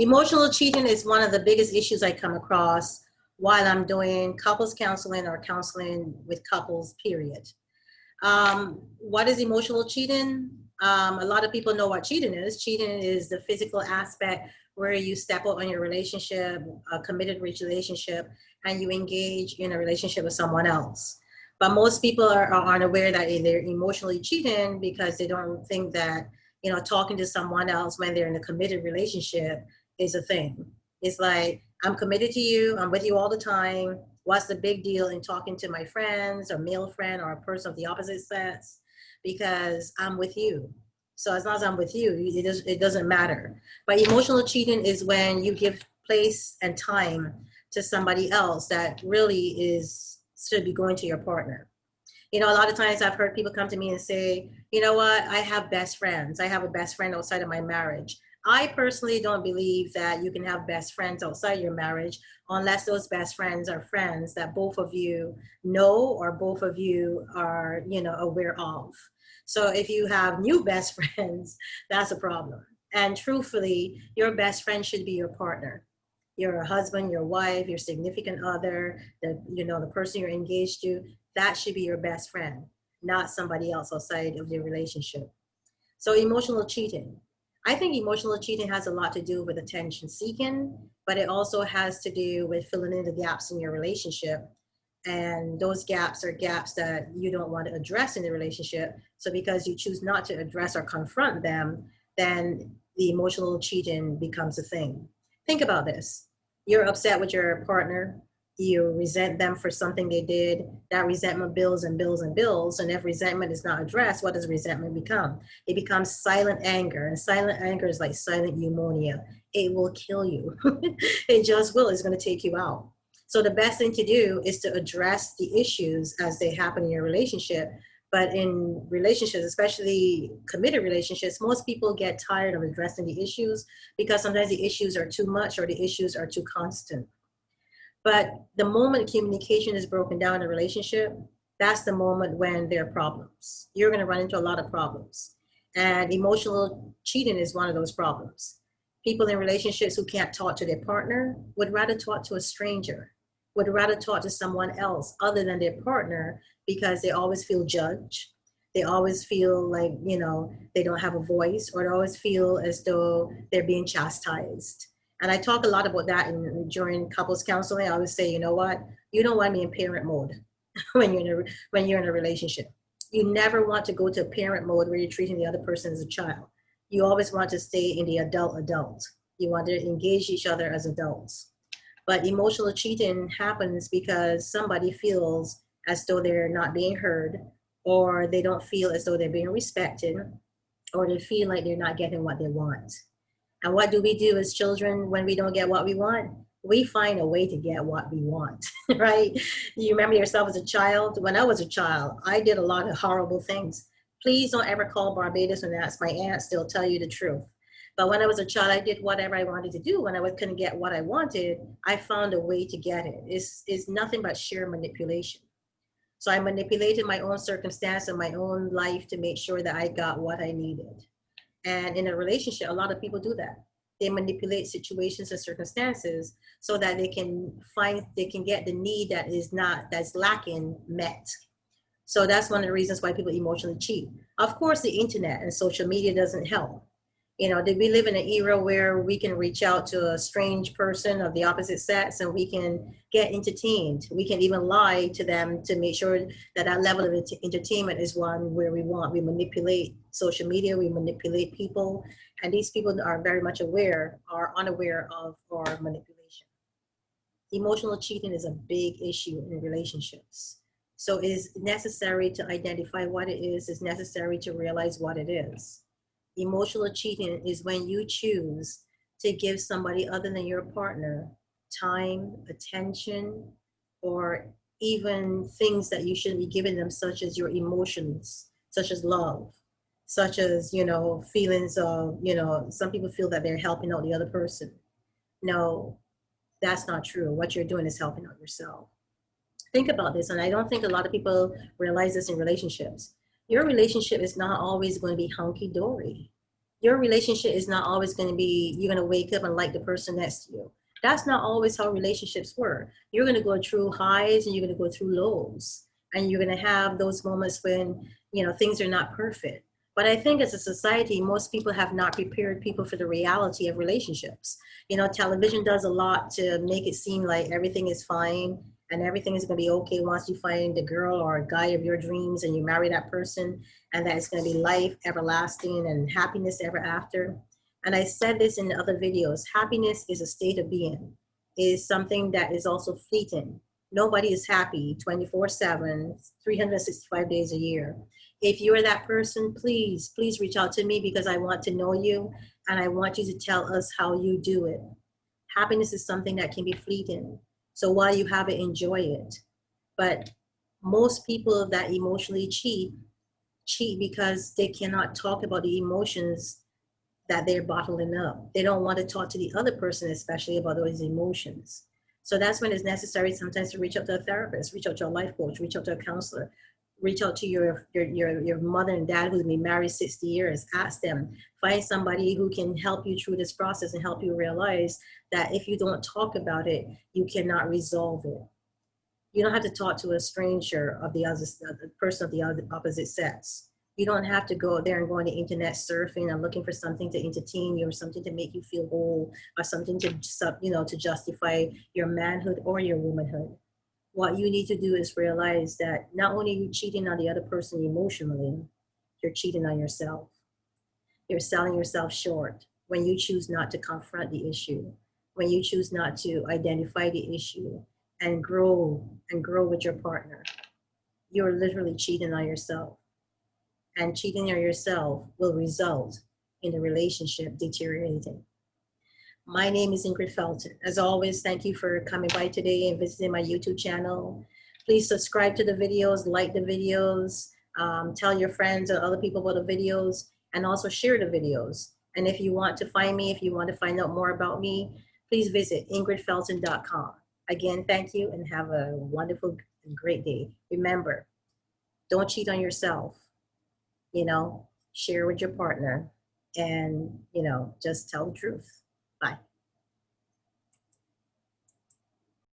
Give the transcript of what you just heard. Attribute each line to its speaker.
Speaker 1: Emotional cheating is one of the biggest issues I come across while I'm doing couples counseling or counseling with couples, period. What is emotional cheating? A lot of people know what cheating is. Cheating is the physical aspect where you step out on your relationship, a committed relationship, and you engage in a relationship with someone else. But most people are unaware that they're emotionally cheating because they don't think that, talking to someone else when they're in a committed relationship is a thing. It's like, I'm committed to you, I'm with you all the time. What's the big deal in talking to my friends or male friend or a person of the opposite sex? Because I'm with you. So as long as I'm with you, it doesn't matter. But emotional cheating is when you give place and time to somebody else that really should be going to your partner. A lot of times I've heard people come to me and say, you know what, I have best friends. I have a best friend outside of my marriage. I personally don't believe that you can have best friends outside your marriage unless those best friends are friends that both of you know or both of you are, aware of. So if you have new best friends, that's a problem. And truthfully, your best friend should be your partner, your husband, your wife, your significant other, the person you're engaged to. That should be your best friend, not somebody else outside of your relationship. So emotional cheating. I think emotional cheating has a lot to do with attention seeking, but it also has to do with filling in the gaps in your relationship. And those gaps are gaps that you don't want to address in the relationship. So because you choose not to address or confront them, then the emotional cheating becomes a thing. Think about this. You're upset with your partner, you resent them for something they did. That resentment builds and builds and builds. And if resentment is not addressed, what does resentment become? It becomes silent anger. And silent anger is like silent pneumonia. It will kill you. It just will. It's going to take you out. So the best thing to do is to address the issues as they happen in your relationship. But in relationships, especially committed relationships, most people get tired of addressing the issues because sometimes the issues are too much or the issues are too constant. But the moment communication is broken down in a relationship, that's the moment when there are problems. You're going to run into a lot of problems. And emotional cheating is one of those problems. People in relationships who can't talk to their partner would rather talk to a stranger, would rather talk to someone else other than their partner because they always feel judged. They always feel like, they don't have a voice, or they always feel as though they're being chastised. And I talk a lot about that during couples counseling. I always say, you know what? You don't want to be in parent mode when you're in a relationship. You never want to go to parent mode where you're treating the other person as a child. You always want to stay in the adult. You want to engage each other as adults. But emotional cheating happens because somebody feels as though they're not being heard, or they don't feel as though they're being respected, or they feel like they're not getting what they want. And what do we do as children when we don't get what we want? We find a way to get what we want, right? You remember yourself as a child? When I was a child, I did a lot of horrible things. Please don't ever call Barbados and ask my aunts, they'll tell you the truth. But when I was a child, I did whatever I wanted to do. When I couldn't get what I wanted, I found a way to get it. It's nothing but sheer manipulation. So I manipulated my own circumstance and my own life to make sure that I got what I needed. And in a relationship, a lot of people do that. They manipulate situations and circumstances so that they can get the need that's lacking met. So that's one of the reasons why people emotionally cheat. Of course, the internet and social media doesn't help. We live in an era where we can reach out to a strange person of the opposite sex and we can get entertained. We can even lie to them to make sure that that level of entertainment is one where we want. We manipulate social media, we manipulate people, and these people are very much unaware of our manipulation. Emotional cheating is a big issue in relationships. So it is necessary to identify what it is. It's necessary to realize what it is. Emotional cheating is when you choose to give somebody other than your partner time, attention, or even things that you shouldn't be giving them, such as your emotions, such as love, such as, feelings of, some people feel that they're helping out the other person. No, that's not true. What you're doing is helping out yourself. Think about this, and I don't think a lot of people realize this in relationships. Your relationship is not always going to be hunky-dory. Your relationship is not always going to be, you're going to wake up and like the person next to you. That's not always how relationships work. You're going to go through highs and you're going to go through lows. And you're going to have those moments when, things are not perfect. But I think as a society, most people have not prepared people for the reality of relationships. Television does a lot to make it seem like everything is fine and everything is going to be okay once you find the girl or a guy of your dreams and you marry that person, and that it's going to be life everlasting and happiness ever after. And I said this in other videos, happiness is a state of being. It is something that is also fleeting. Nobody is happy 24/7, 365 days a year. If you're that person, please reach out to me, because I want to know you and I want you to tell us how you do it. Happiness is something that can be fleeting. So while you have it, enjoy it. But most people that emotionally cheat because they cannot talk about the emotions that they're bottling up. They don't want to talk to the other person, especially about those emotions. So that's when it's necessary sometimes to reach out to a therapist, reach out to a life coach, reach out to a counselor, reach out to your mother and dad who's been married 60 years. Ask them, find somebody who can help you through this process and help you realize that if you don't talk about it, you cannot resolve it. You don't have to talk to a stranger of the person of the opposite sex. You don't have to go there and go on the internet surfing and looking for something to entertain you or something to make you feel whole or something to justify your manhood or your womanhood. What you need to do is realize that not only are you cheating on the other person emotionally, you're cheating on yourself. You're selling yourself short when you choose not to confront the issue, when you choose not to identify the issue and grow with your partner. You're literally cheating on yourself. And cheating on yourself will result in the relationship deteriorating. My name is Ingrid Felton. As always, thank you for coming by today and visiting my YouTube channel. Please subscribe to the videos, like the videos, tell your friends and other people about the videos, and also share the videos. And if you want to find me, if you want to find out more about me, please visit ingridfelton.com. Again, thank you and have a wonderful and great day. Remember, don't cheat on yourself. Share with your partner and, just tell the truth. Bye.